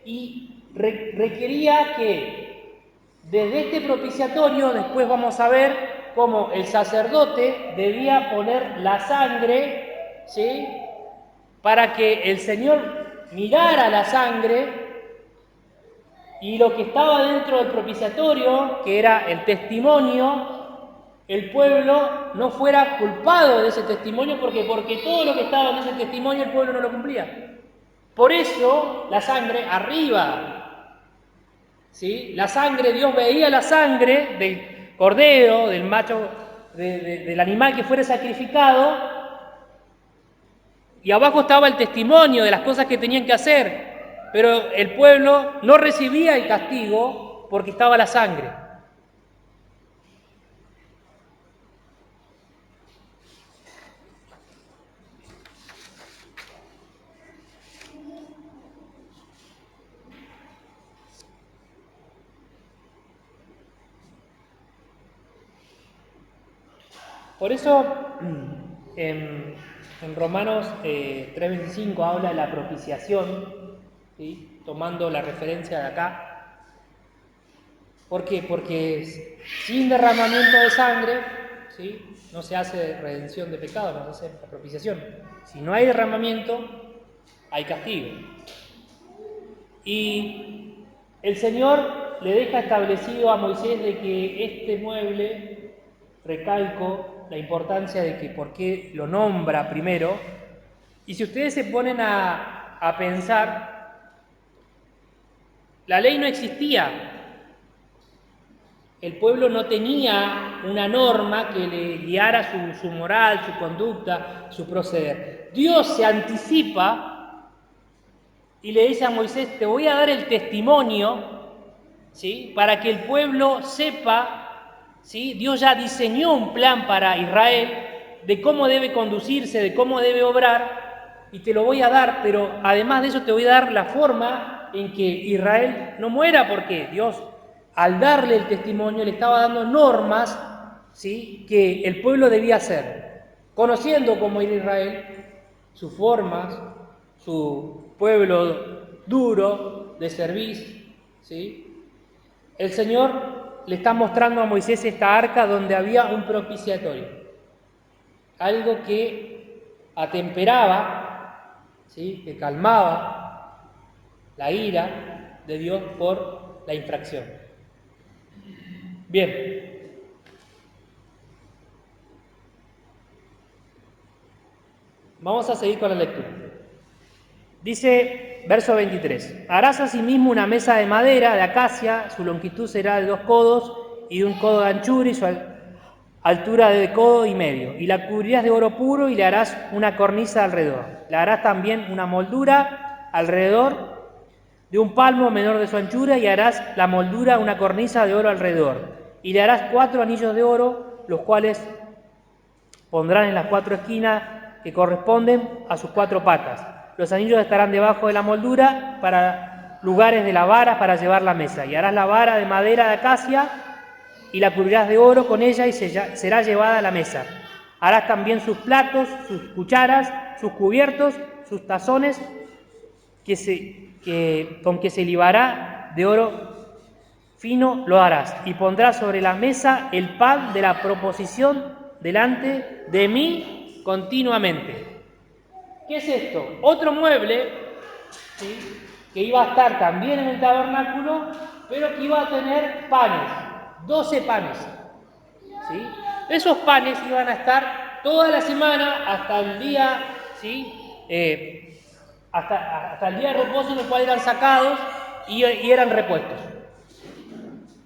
Speaker 3: y requería que desde este propiciatorio, después vamos a ver cómo el sacerdote debía poner la sangre, ¿sí?, para que el Señor mirara la sangre y lo que estaba dentro del propiciatorio, que era el testimonio, el pueblo no fuera culpado de ese testimonio, porque todo lo que estaba en ese testimonio el pueblo no lo cumplía. Por eso la sangre arriba, ¿sí?, la sangre, Dios veía la sangre del cordero, del macho, del animal que fuera sacrificado, y abajo estaba el testimonio de las cosas que tenían que hacer. Pero el pueblo no recibía el castigo porque estaba la sangre. Por eso en Romanos 3:25 habla de la propiciación, ¿sí?, tomando la referencia de acá. ¿Por qué? Porque sin derramamiento de sangre, ¿sí?, no se hace redención de pecados, no se hace la propiciación. Si no hay derramamiento, hay castigo. Y el Señor le deja establecido a Moisés de que este mueble, recalco la importancia de que por qué lo nombra primero. Y si ustedes se ponen a pensar, la ley no existía. El pueblo no tenía una norma que le guiara su moral, su conducta, su proceder. Dios se anticipa y le dice a Moisés, te voy a dar el testimonio, ¿sí?, para que el pueblo sepa, ¿sí?, Dios ya diseñó un plan para Israel de cómo debe conducirse, de cómo debe obrar, y te lo voy a dar, pero además de eso te voy a dar la forma en que Israel no muera, porque Dios, al darle el testimonio, le estaba dando normas, ¿sí?, que el pueblo debía hacer, conociendo cómo era Israel, sus formas, su pueblo duro de servir, ¿sí? El Señor le está mostrando a Moisés esta arca donde había un propiciatorio. algo que atemperaba, ¿sí? Que calmaba la ira de Dios por la infracción. Bien. Vamos a seguir con la lectura. Dice, verso 23, harás asimismo una mesa de madera, de acacia, su longitud será de 2 codos y de 1 codo de anchura y su altura de codo y medio. Y la cubrirás de oro puro y le harás una cornisa alrededor. Le harás también una moldura alrededor de 1 palmo menor de su anchura y harás la moldura, una cornisa de oro alrededor. Y le harás 4 anillos de oro, los cuales pondrán en las 4 esquinas que corresponden a sus 4 patas. Los anillos estarán debajo de la moldura para lugares de las varas para llevar la mesa. Y harás la vara de madera de acacia y la cubrirás de oro con ella y será llevada a la mesa. Harás también sus platos, sus cucharas, sus cubiertos, sus tazones, con que se libará de oro fino lo harás. Y pondrás sobre la mesa el pan de la proposición delante de mí continuamente. ¿Qué es esto? Otro mueble, ¿sí? Que iba a estar también en el tabernáculo, pero que iba a tener panes, 12 panes. ¿Sí? Esos panes iban a estar toda la semana hasta el día, ¿sí? Hasta el día de reposo en el cual eran sacados y eran repuestos.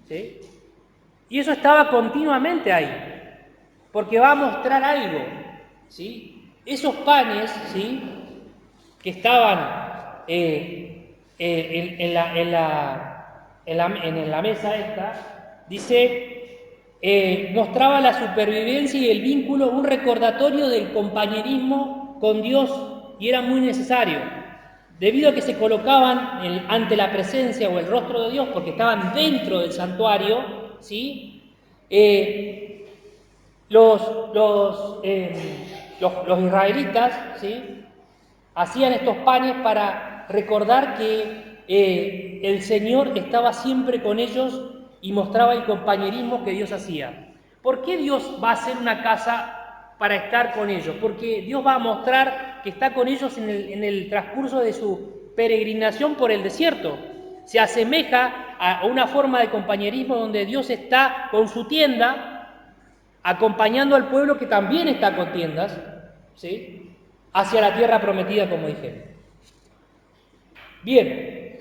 Speaker 3: ¿Sí? Y eso estaba continuamente ahí, porque va a mostrar algo, ¿sí? Esos panes, ¿sí? Que estaban en la mesa esta, dice, mostraba la supervivencia y el vínculo, un recordatorio del compañerismo con Dios, y era muy necesario, debido a que se colocaban ante la presencia o el rostro de Dios, porque estaban dentro del santuario, ¿sí? Los israelitas, ¿sí? Hacían estos panes para recordar que el Señor estaba siempre con ellos y mostraba el compañerismo que Dios hacía. ¿Por qué Dios va a hacer una casa para estar con ellos? Porque Dios va a mostrar que está con ellos en el transcurso de su peregrinación por el desierto. Se asemeja a una forma de compañerismo donde Dios está con su tienda, acompañando al pueblo que también está con tiendas, ¿sí? Hacia la tierra prometida, como dije. Bien,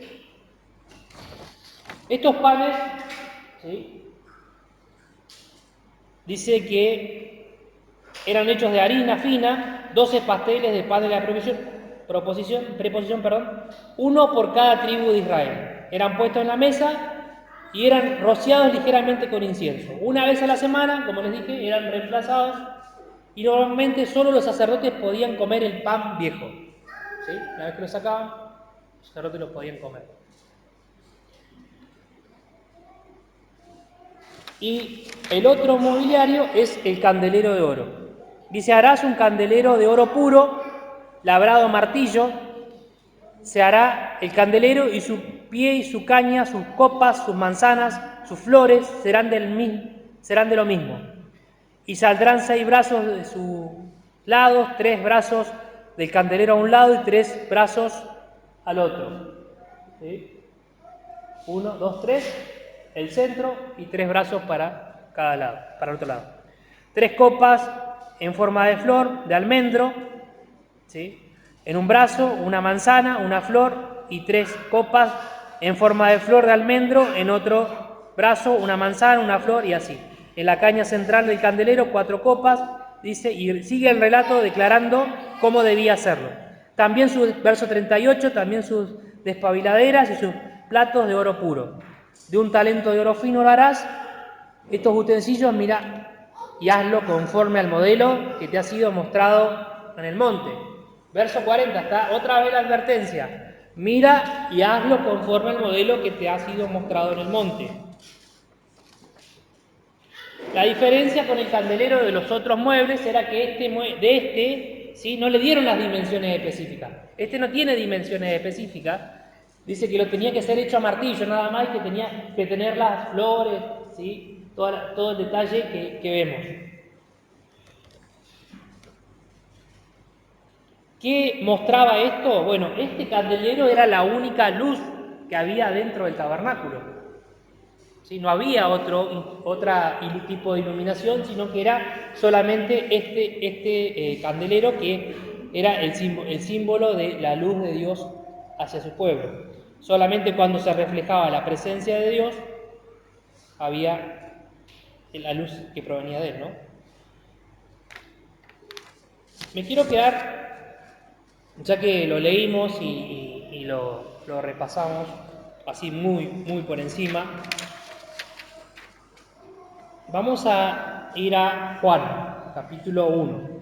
Speaker 3: estos panes, ¿sí? Dice que eran hechos de harina fina, 12 pasteles de pan de la preposición, uno por cada tribu de Israel. Eran puestos en la mesa y eran rociados ligeramente con incienso. Una vez a la semana, como les dije, eran reemplazados y normalmente solo los sacerdotes podían comer el pan viejo. ¿Sí? Una vez que lo sacaban, los sacerdotes lo podían comer. Y el otro mobiliario es el candelero de oro. Dice, harás un candelero de oro puro, labrado a martillo. Se hará el candelero y su pie y su caña, sus copas, sus manzanas, sus flores serán de lo mismo. Y saldrán 6 brazos de sus lados, 3 brazos del candelero a un lado y 3 brazos al otro. ¿Sí? 1, 2, 3, el centro y 3 brazos para cada lado, para el otro lado. 3 copas en forma de flor, de almendro, ¿sí? En un brazo, una manzana, una flor y 3 copas en forma de flor de almendro, en otro brazo, una manzana, una flor y así. En la caña central del candelero, 4 copas, dice, y sigue el relato declarando cómo debía hacerlo. También verso 38, también sus despabiladeras y sus platos de oro puro. De 1 talento de oro fino lo harás. Estos utensilios, mira, y hazlo conforme al modelo que te ha sido mostrado en el monte. Verso 40, está otra vez la advertencia. Mira y hazlo conforme al modelo que te ha sido mostrado en el monte. La diferencia con el candelero de los otros muebles era que ¿sí? No le dieron las dimensiones específicas. Este no tiene dimensiones específicas. Dice que lo tenía que ser hecho a martillo nada más y que tenía que tener las flores, ¿sí? Todo el detalle que vemos. ¿Qué mostraba esto? Bueno, este candelero era la única luz que había dentro del tabernáculo. ¿Sí? No había otro tipo de iluminación, sino que era solamente este candelero que era el símbolo de la luz de Dios hacia su pueblo. Solamente cuando se reflejaba la presencia de Dios, había la luz que provenía de él, ¿no? Me quiero quedar, ya que lo leímos y lo repasamos así muy por encima, vamos a ir a Juan, capítulo 1.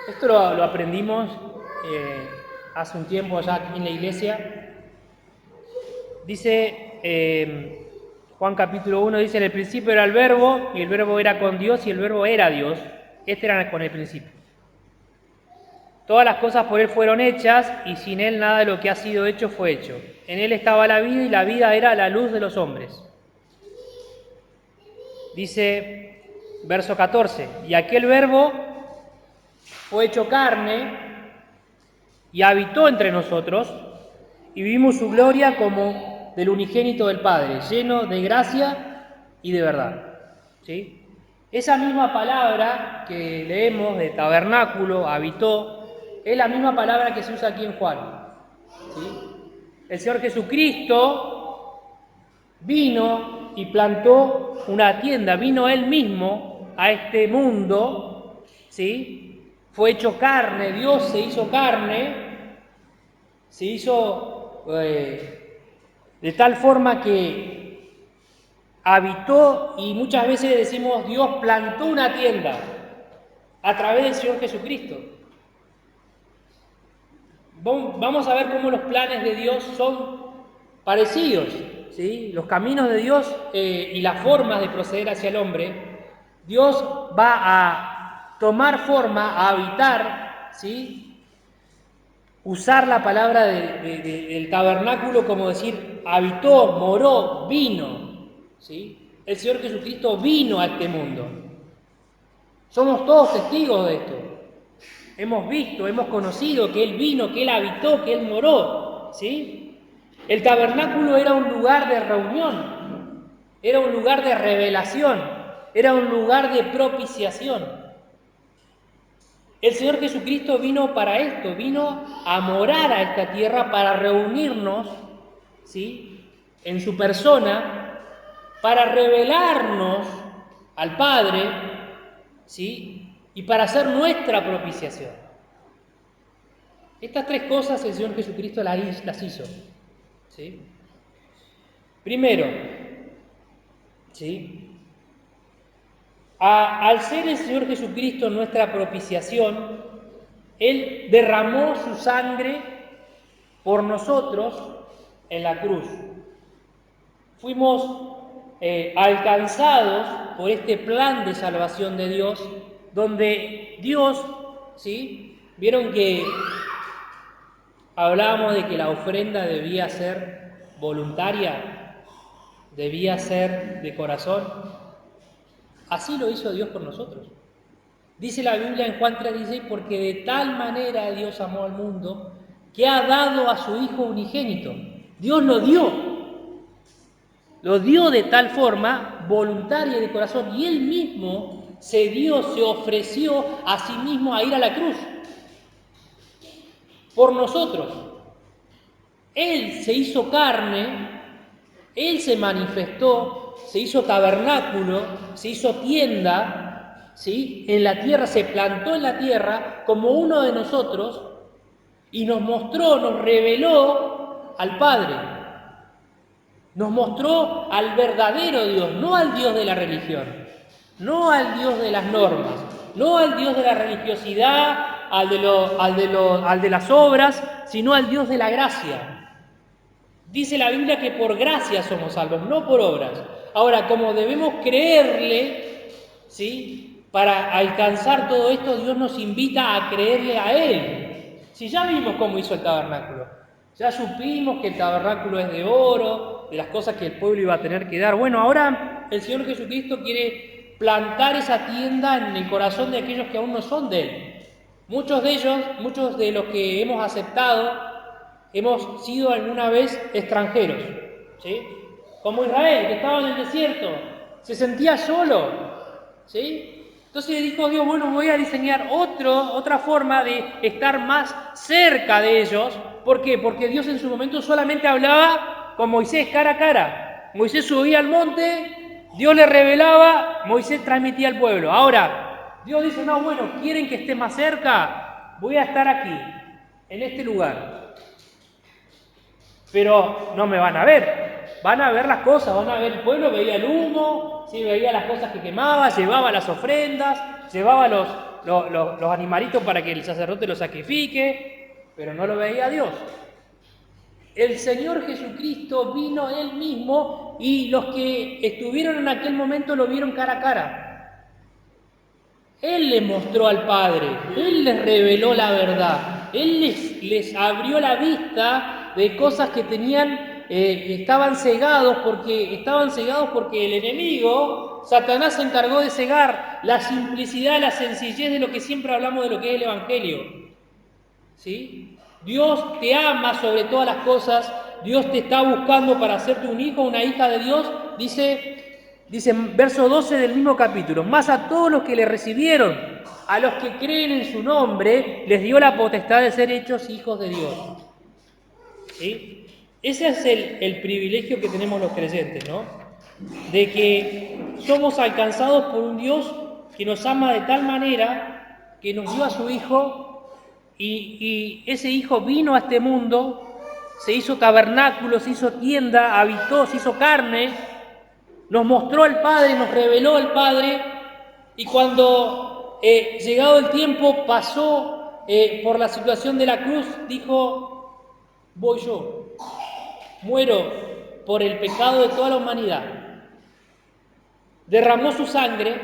Speaker 3: Esto lo aprendimos hace un tiempo allá aquí en la iglesia. Dice Juan capítulo 1, dice: en el principio era el verbo, y el verbo era con Dios, y el verbo era Dios. Este era con el principio. Todas las cosas por él fueron hechas, y sin él nada de lo que ha sido hecho fue hecho. En él estaba la vida, y la vida era la luz de los hombres. Dice, verso 14, y aquel verbo fue hecho carne y habitó entre nosotros, y vimos su gloria como del unigénito del Padre, lleno de gracia y de verdad. ¿Sí? Esa misma palabra que leemos de tabernáculo, habitó, es la misma palabra que se usa aquí en Juan. ¿Sí? El Señor Jesucristo vino y plantó una tienda, vino Él mismo a este mundo, ¿sí? Fue hecho carne, Dios se hizo carne, se hizo de tal forma que habitó, y muchas veces decimos Dios plantó una tienda a través del Señor Jesucristo. Vamos a ver cómo los planes de Dios son parecidos, ¿sí? Los caminos de Dios y las formas de proceder hacia el hombre. Dios va a tomar forma, a habitar, ¿sí? Usar la palabra del tabernáculo como decir habitó, moró, vino, ¿sí? El Señor Jesucristo vino a este mundo. Somos todos testigos de esto. Hemos visto, hemos conocido que Él vino, que Él habitó, que Él moró, ¿sí? El tabernáculo era un lugar de reunión, era un lugar de revelación, era un lugar de propiciación. El Señor Jesucristo vino para esto, vino a morar a esta tierra para reunirnos, ¿sí? En su persona, para revelarnos al Padre, ¿sí? Y para hacer nuestra propiciación. Estas tres cosas el Señor Jesucristo las hizo, ¿sí? Primero, ¿sí? Al ser el Señor Jesucristo nuestra propiciación, Él derramó su sangre por nosotros en la cruz. Fuimos alcanzados por este plan de salvación de Dios, donde Dios, ¿sí? Vieron que hablábamos de que la ofrenda debía ser voluntaria, debía ser de corazón. Así lo hizo Dios por nosotros. Dice la Biblia en Juan 3:16, porque de tal manera Dios amó al mundo que ha dado a su Hijo unigénito. Dios lo dio de tal forma, voluntaria y de corazón, y Él mismo se ofreció a sí mismo a ir a la cruz por nosotros. Él se hizo carne, Él se manifestó, se hizo tabernáculo, se hizo tienda, ¿sí? En la tierra, se plantó en la tierra como uno de nosotros y nos mostró, nos reveló al Padre. Nos mostró al verdadero Dios, no al Dios de la religión, no al Dios de las normas, no al Dios de la religiosidad, al de las obras, sino al Dios de la gracia. Dice la Biblia que por gracia somos salvos, no por obras. Ahora, como debemos creerle, ¿sí? para alcanzar todo esto, Dios nos invita a creerle a Él. Si ya vimos cómo hizo el tabernáculo, ya supimos que el tabernáculo es de oro, de las cosas que el pueblo iba a tener que dar. Bueno, ahora el Señor Jesucristo quiere plantar esa tienda en el corazón de aquellos que aún no son de Él. Muchos de ellos, muchos de los que hemos aceptado, hemos sido alguna vez extranjeros, ¿sí? Como Israel, que estaba en el desierto, se sentía solo, ¿sí? Entonces dijo Dios, bueno, voy a diseñar otra forma de estar más cerca de ellos. ¿Por qué? Porque Dios en su momento solamente hablaba con Moisés cara a cara. Moisés subía al monte, Dios le revelaba, Moisés transmitía al pueblo. Ahora, Dios dice, no, bueno, ¿quieren que esté más cerca? Voy a estar aquí, en este lugar. Pero no me van a ver. Van a ver las cosas, van a ver el pueblo, veía el humo, ¿sí? Veía las cosas que quemaba, llevaba las ofrendas, llevaba los animalitos para que el sacerdote los sacrifique, pero no lo veía Dios. El Señor Jesucristo vino Él mismo y los que estuvieron en aquel momento lo vieron cara a cara. Él les mostró al Padre, Él les reveló la verdad, Él les abrió la vista de cosas que tenían. Estaban cegados porque el enemigo, Satanás, se encargó de cegar la simplicidad, la sencillez de lo que siempre hablamos de lo que es el Evangelio. ¿Sí? Dios te ama sobre todas las cosas, Dios te está buscando para hacerte un hijo, una hija de Dios, dice verso 12 del mismo capítulo, más a todos los que le recibieron, a los que creen en su nombre, les dio la potestad de ser hechos hijos de Dios. ¿Sí? Ese es el privilegio que tenemos los creyentes, ¿no? De que somos alcanzados por un Dios que nos ama de tal manera que nos dio a su Hijo y ese Hijo vino a este mundo, se hizo tabernáculo, se hizo tienda, habitó, se hizo carne, nos mostró al Padre, nos reveló al Padre y cuando llegado el tiempo pasó por la situación de la cruz, dijo, voy yo. Muero por el pecado de toda la humanidad. Derramó su sangre,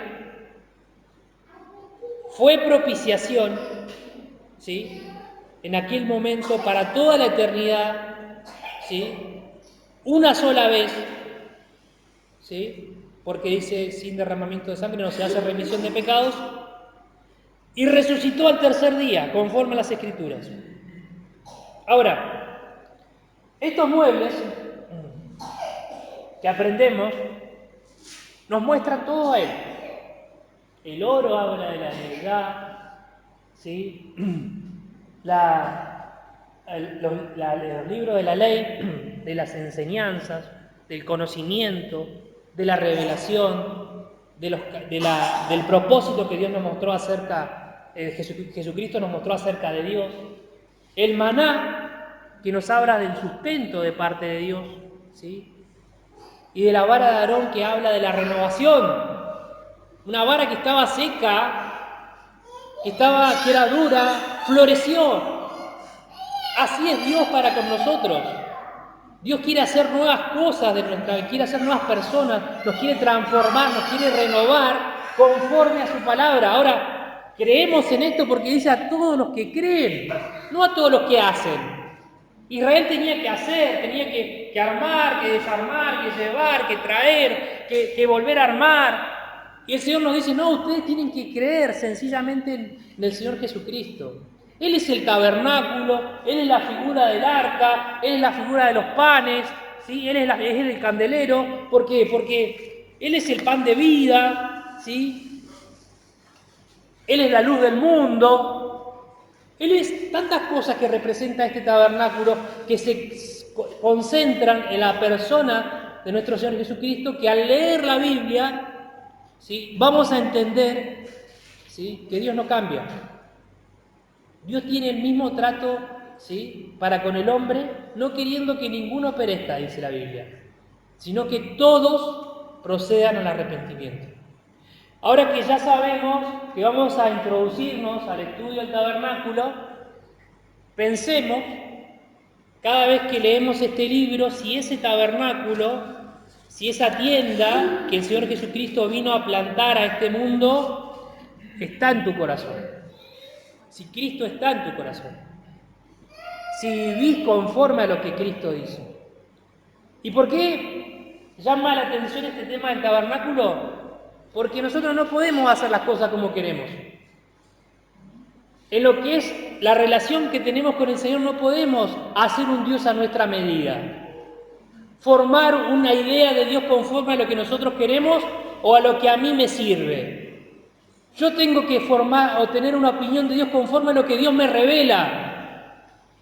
Speaker 3: fue propiciación, ¿sí? En aquel momento para toda la eternidad, ¿sí? Una sola vez, ¿sí? Porque dice, sin derramamiento de sangre no se hace remisión de pecados, y resucitó al tercer día, conforme a las Escrituras. Ahora, estos muebles que aprendemos nos muestran todo a Él. El oro habla de la deidad, ¿sí? Los libros de la ley, de las enseñanzas, del conocimiento, de la revelación, del propósito que Dios nos mostró acerca, Jesucristo nos mostró acerca de Dios. El maná, que nos habla del sustento de parte de Dios, ¿sí? Y de la vara de Aarón, que habla de la renovación. Una vara que estaba seca, que era dura, floreció. Así es Dios para con nosotros. Dios quiere hacer nuevas cosas de nuestra vida, quiere hacer nuevas personas, nos quiere transformar, nos quiere renovar conforme a su palabra. Ahora, creemos en esto porque dice a todos los que creen, no a todos los que hacen. Israel tenía que hacer, tenía que armar, que desarmar, que llevar, que traer, que volver a armar. Y el Señor nos dice, no, ustedes tienen que creer sencillamente en el Señor Jesucristo. Él es el tabernáculo, Él es la figura del arca, Él es la figura de los panes, ¿sí? Él es el candelero. ¿Por qué? Porque Él es el pan de vida, ¿sí? Él es la luz del mundo. Él es tantas cosas que representa este tabernáculo que se concentran en la persona de nuestro Señor Jesucristo, que al leer la Biblia, ¿sí? Vamos a entender, ¿sí? Que Dios no cambia. Dios tiene el mismo trato, ¿sí? Para con el hombre, no queriendo que ninguno perezca, dice la Biblia, sino que todos procedan al arrepentimiento. Ahora que ya sabemos que vamos a introducirnos al estudio del tabernáculo, pensemos, cada vez que leemos este libro, si ese tabernáculo, si esa tienda que el Señor Jesucristo vino a plantar a este mundo, está en tu corazón, si Cristo está en tu corazón, si vivís conforme a lo que Cristo dice. ¿Y por qué llama la atención este tema del tabernáculo? Porque nosotros no podemos hacer las cosas como queremos. En lo que es la relación que tenemos con el Señor no podemos hacer un Dios a nuestra medida, formar una idea de Dios conforme a lo que nosotros queremos o a lo que a mí me sirve. Yo tengo que formar o tener una opinión de Dios conforme a lo que Dios me revela.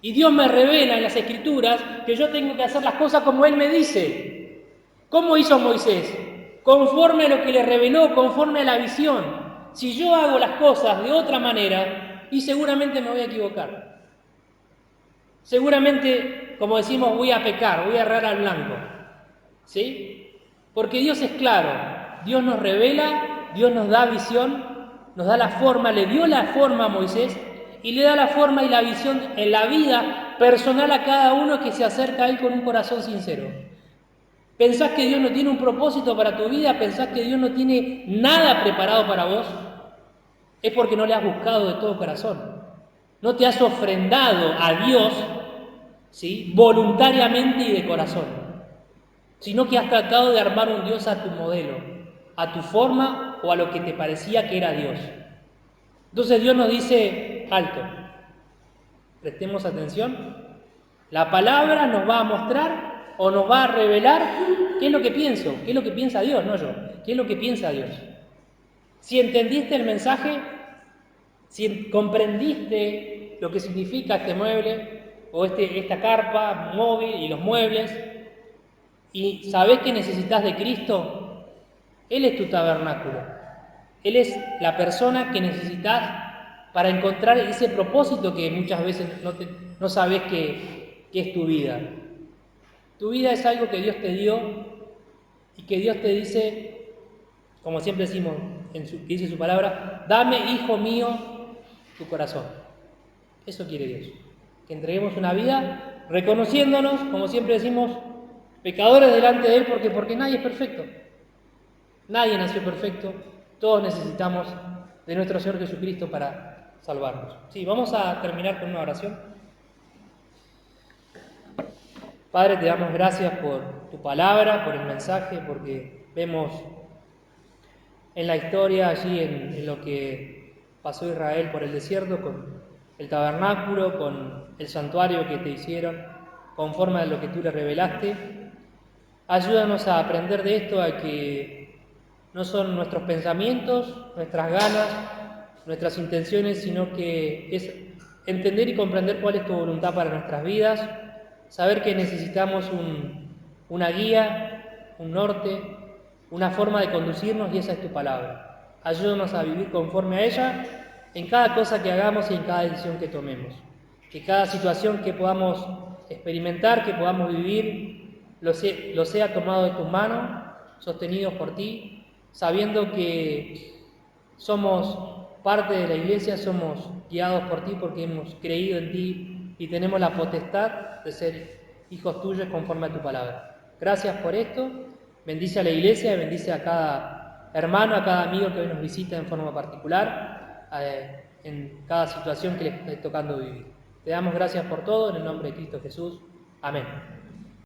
Speaker 3: Y Dios me revela en las Escrituras que yo tengo que hacer las cosas como Él me dice. ¿Cómo hizo Moisés? Conforme a lo que le reveló, conforme a la visión. Si yo hago las cosas de otra manera, y seguramente me voy a equivocar. Seguramente, como decimos, voy a pecar, voy a errar al blanco. ¿Sí? Porque Dios es claro, Dios nos revela, Dios nos da visión, nos da la forma, le dio la forma a Moisés y le da la forma y la visión en la vida personal a cada uno que se acerca a Él con un corazón sincero. ¿Pensás que Dios no tiene un propósito para tu vida? ¿Pensás que Dios no tiene nada preparado para vos? Es porque no le has buscado de todo corazón. No te has ofrendado a Dios, ¿sí?, voluntariamente y de corazón, sino que has tratado de armar un Dios a tu modelo, a tu forma o a lo que te parecía que era Dios. Entonces Dios nos dice, alto, prestemos atención. La palabra nos va a mostrar o nos va a revelar qué es lo que pienso, qué es lo que piensa Dios, no yo, qué es lo que piensa Dios. Si entendiste el mensaje, si comprendiste lo que significa este mueble o esta carpa móvil y los muebles, y sabés que necesitas de Cristo, Él es tu tabernáculo. Él es la persona que necesitas para encontrar ese propósito que muchas veces no sabés que es tu vida. Tu vida es algo que Dios te dio y que Dios te dice, como siempre decimos, que dice su palabra, dame, hijo mío, tu corazón. Eso quiere Dios, que entreguemos una vida reconociéndonos, como siempre decimos, pecadores delante de Él, porque nadie es perfecto. Nadie nació perfecto, todos necesitamos de nuestro Señor Jesucristo para salvarnos. Sí, vamos a terminar con una oración. Padre, te damos gracias por tu palabra, por el mensaje, porque vemos en la historia allí, en lo que pasó Israel por el desierto, con el tabernáculo, con el santuario que te hicieron, conforme a lo que tú le revelaste. Ayúdanos a aprender de esto, a que no son nuestros pensamientos, nuestras ganas, nuestras intenciones, sino que es entender y comprender cuál es tu voluntad para nuestras vidas, saber que necesitamos una guía, un norte, una forma de conducirnos, y esa es tu palabra. Ayúdanos a vivir conforme a ella en cada cosa que hagamos y en cada decisión que tomemos. Que cada situación que podamos experimentar, que podamos vivir, lo sea tomado de tus manos, sostenidos por ti, sabiendo que somos parte de la iglesia, somos guiados por ti porque hemos creído en ti y tenemos la potestad de ser hijos tuyos conforme a tu palabra. Gracias por esto. Bendice a la iglesia y bendice a cada hermano, a cada amigo que hoy nos visita en forma particular, en cada situación que les esté tocando vivir. Te damos gracias por todo, en el nombre de Cristo Jesús. Amén.